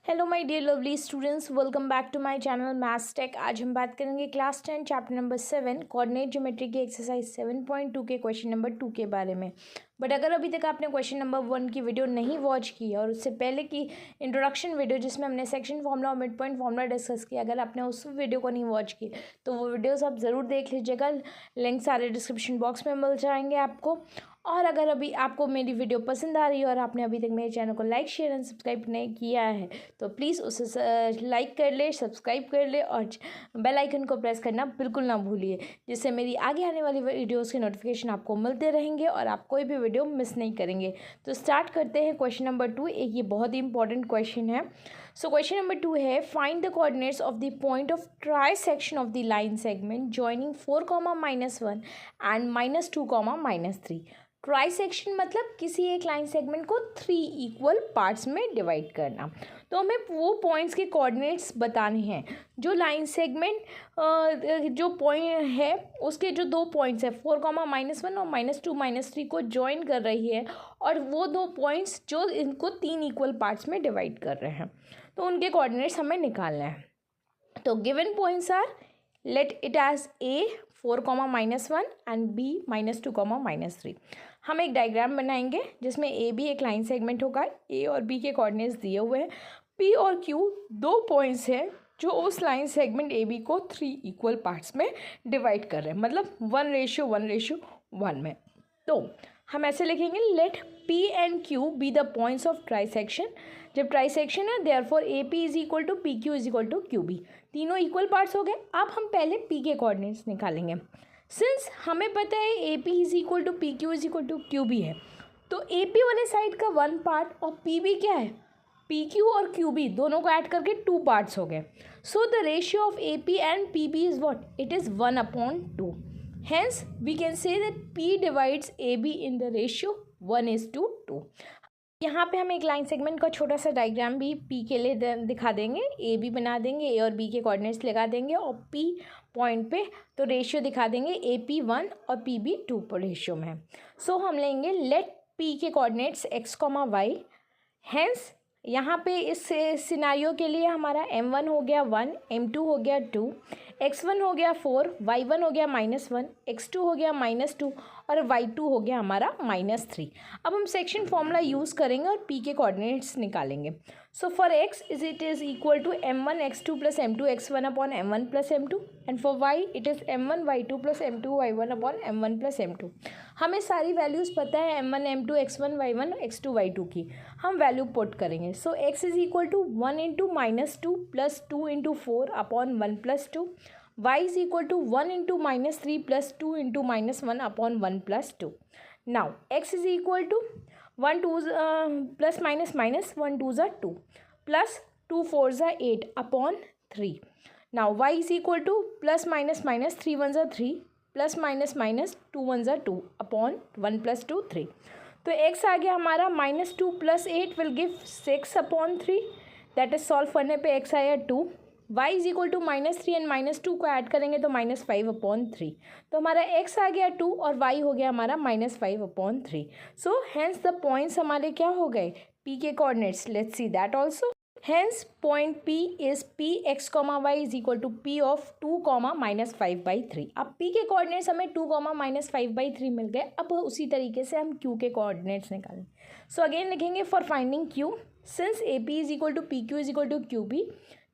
Hello my dear lovely students, welcome back to my channel Maths Tech. आज हम बात करेंगे class 10 chapter number 7 coordinate geometry के exercise 7.2 के क्वेश्चन नंबर 2 के बारे में। बट अगर अभी तक आपने क्वेश्चन नंबर 1 की वीडियो नहीं वॉच की है और उससे पहले की इंट्रोडक्शन वीडियो जिसमें हमने सेक्शन फॉर्मूला और मिड पॉइंट फॉर्मूला डिस्कस किया, अगर आपने उस वीडियो को नहीं वॉच की तो वो वीडियोज़ आप ज़रूर देख लीजिएगा। लिंक सारे डिस्क्रिप्शन बॉक्स में मिल जाएंगे आपको। और अगर अभी आपको मेरी वीडियो पसंद आ रही है और आपने अभी तक मेरे चैनल को लाइक शेयर एंड सब्सक्राइब नहीं किया है तो प्लीज़ उसे लाइक कर ले, सब्सक्राइब कर ले और बेल आइकन को प्रेस करना बिल्कुल ना भूलिए, जिससे मेरी आगे आने वाली वीडियोस के नोटिफिकेशन आपको मिलते रहेंगे और आप कोई भी वीडियो मिस नहीं करेंगे। तो स्टार्ट करते हैं क्वेश्चन नंबर 2। एक ये बहुत ही इंपॉर्टेंट क्वेश्चन है। सो क्वेश्चन नंबर 2 है, find the coordinates of the point of try section of the line segment joining 4,-1 and -2,-3। Try section मतलब किसी एक लाइन सेगमेंट को 3 इक्वल पार्ट्स में डिवाइड करना। तो हमें वो पॉइंट्स के कोऑर्डिनेट्स बताने हैं जो लाइन सेगमेंट जो पॉइंट है उसके जो दो पॉइंट्स है 4,-1 और -2-3 को ज्वाइन कर रही है, और वो दो पॉइंट्स जो इनको 3 इक्वल पार्ट्स में डिवाइड कर रहे हैं, तो उनके कोऑर्डिनेट्स हमें निकालना है। तो given points are, let it as A 4,-1 and B -2,-3। हम एक डायग्राम बनाएंगे जिसमें ए बी एक लाइन सेगमेंट होगा। ए और बी के कोऑर्डिनेट्स दिए हुए हैं। पी और क्यू दो पॉइंट्स हैं जो उस लाइन सेगमेंट ए बी को 3 इक्वल पार्ट्स में डिवाइड कर रहे हैं, मतलब 1:1:1 में। तो हम ऐसे लिखेंगे, let P and Q be the points of trisection. जब ट्राई सेक्शन है therefore A P is equal to P Q is equal to Q B. तीनों इक्वल पार्ट्स हो गए। अब हम पहले पी के कोऑर्डिनेट्स निकालेंगे। सिंस हमें पता है A P is equal to P Q is equal to Q B है, तो ए पी वाले साइड का 1 पार्ट और पी बी क्या है, पी क्यू और क्यू बी दोनों को ऐड करके 2 पार्ट्स हो गए। So the ratio of A P and P B is what, it is 1/2। Hence, we can say that P divides AB in the ratio 1:2। यहाँ पे हम एक लाइन सेगमेंट का छोटा सा डायग्राम भी P के लिए दिखा देंगे। AB बना देंगे, A और B के कोऑर्डिनेट्स लगा देंगे और P पॉइंट पे तो रेशियो दिखा देंगे AP 1 और PB 2 पर रेशियो में है। सो हम लेंगे लेट P के कोऑर्डिनेट्स x, y। हैंस यहाँ पे इस सिनारियो के लिए हमारा m1 हो गया 1, m2 हो गया 2, x1 हो गया 4, y1 हो गया -1, x2 हो गया -2 और y2 हो गया हमारा -3। अब हम सेक्शन फॉर्मूला यूज़ करेंगे और p के कोऑर्डिनेट्स निकालेंगे। So for x it is equal to m1 x2 plus m2 x1 upon m1 plus m2, and for y it is m1 y2 plus m2 y1 upon m1 plus m2। हमें सारी values पता है m1 m2 x1 y1 x2 y2 की, हम value put करेंगे। So x is equal to 1 into -2 plus 2 into 4 upon 1 plus 2, y is equal to 1 into -3 plus 2 into -1 upon 1 plus 2। Now x is equal to 1 2 plus minus minus 1 2 ज़ा 2 plus 2 4 ज़ा 8 upon 3। Now y is equal to plus minus minus 3 1 ज़ा 3 plus minus minus 2 1 ज़ा 2 upon 1 plus 2 3। तो x आ गया हमारा -2 plus 8 will give 6 upon 3, that is solve करने पे x आया 2। y is equal to -3 and -2 को ऐड करेंगे तो -5 अपॉन 3। तो हमारा x आ गया 2 और y हो गया हमारा -5 upon 3। So hence the points हमारे क्या हो गए, p के coordinates. Let's see that also. Hence, point P is P x, y is equal to P of 2, -5/3। अब P के कोऑर्डिनेट्स हमें 2, -5/3 मिल गए। अब उसी तरीके से हम Q के कोऑर्डिनेट्स निकालें। सो अगेन लिखेंगे for finding Q, since AP is equal to PQ is equal to QB,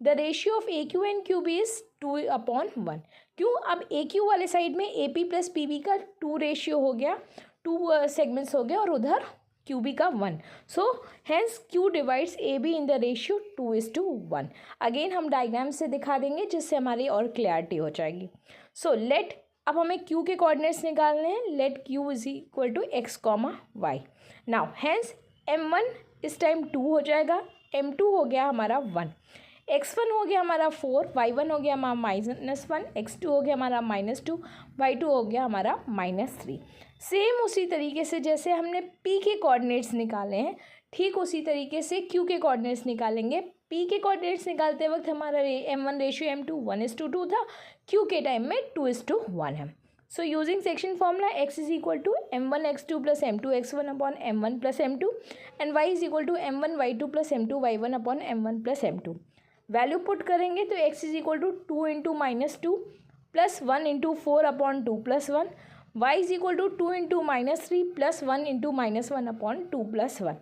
the ratio of AQ and QB is 2/1। क्यों, अब AQ वाले साइड में AP प्लस PB का 2 रेशियो हो गया, 2 सेगमेंट्स हो गए और उधर QB का 1। So hence Q divides AB in the ratio 2:1। Again हम डायग्राम से दिखा देंगे जिससे हमारी और क्लैरिटी हो जाएगी। सो लेट, अब हमें Q के कोऑर्डिनेट्स निकालने हैं। Let Q is equal to x, y। Now hence m1 इस टाइम 2 हो जाएगा, m2 हो गया हमारा 1, x1 हो गया हमारा 4, y1 हो गया हमारा -1, x2 हो गया हमारा -2, y2 हो गया हमारा -3। सेम उसी तरीके से जैसे हमने P के कोऑर्डिनेट्स निकाले हैं, ठीक उसी तरीके से Q के कोऑर्डिनेट्स निकालेंगे। P के कोऑर्डिनेट्स निकालते वक्त हमारा m1 रेशियो m2 1:2 था, Q के टाइम में 2:1 है। So using section formula, x is equal to m1 x2 plus m2 x1 upon m1 plus m2 and y is equal to m1 y2 plus m2 y1 upon m1 plus m2. Value put करेंगे तो x is equal to 2 into minus 2 plus 1 into 4 upon 2 plus 1, y is equal to 2 into minus 3 plus 1 into minus 1 upon 2 plus 1.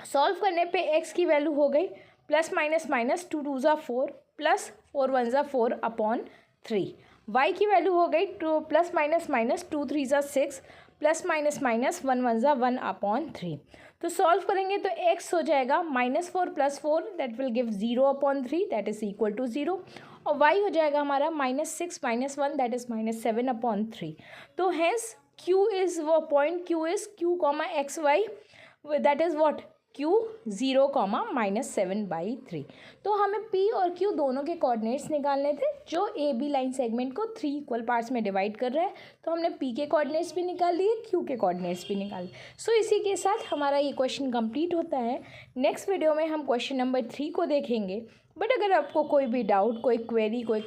Solve करने पे x की value हो गई plus minus minus 2 to ज़ा 4 plus 4 1 ज़ा 4 upon 3. y की value हो गई टू प्लस माइनस माइनस 2 3 ज़ा 6 प्लस माइनस माइनस 1 1 ज़ा 1 अपॉन 3. तो सॉल्व करेंगे तो x हो जाएगा -4 plus 4 that will give 0 upon 3 that is equal to 0 और y हो जाएगा हमारा -6 माइनस 1 दैट इज -7 अपॉन 3. तो हैंस q इज वो point q is q comma X Y that is what q 0 -7/3. तो हमें p और q दोनों के कोऑर्डिनेट्स निकालने थे जो ए बी लाइन सेगमेंट को 3 इक्वल पार्ट्स में डिवाइड कर रहा है. तो हमने p के कोऑर्डिनेट्स भी निकाल लिए, q के कोऑर्डिनेट्स भी निकाल लिए. सो इसी के साथ हमारा ये क्वेश्चन कंप्लीट होता है. नेक्स्ट वीडियो में हम क्वेश्चन नंबर 3 को देखेंगे. बट अगर आपको कोई भी डाउट, कोई क्वेरी, कोई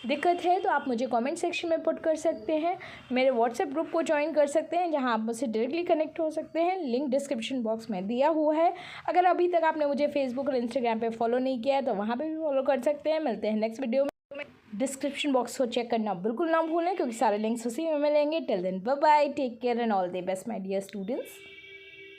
दिक्कत है तो आप मुझे कमेंट सेक्शन में पुट कर सकते हैं. मेरे व्हाट्सएप ग्रुप को ज्वाइन कर सकते हैं जहां आप मुझसे डायरेक्टली कनेक्ट हो सकते हैं. लिंक डिस्क्रिप्शन बॉक्स में दिया हुआ है. अगर अभी तक आपने मुझे फेसबुक और इंस्टाग्राम पे फॉलो नहीं किया है तो वहाँ पे भी फॉलो कर सकते हैं. मिलते हैं नेक्स्ट वीडियो में. डिस्क्रिप्शन बॉक्स को चेक करना बिल्कुल ना भूलें क्योंकि सारे लिंक्स उसी में मिलेंगे. Till then bye bye, take care and all the best my dear students.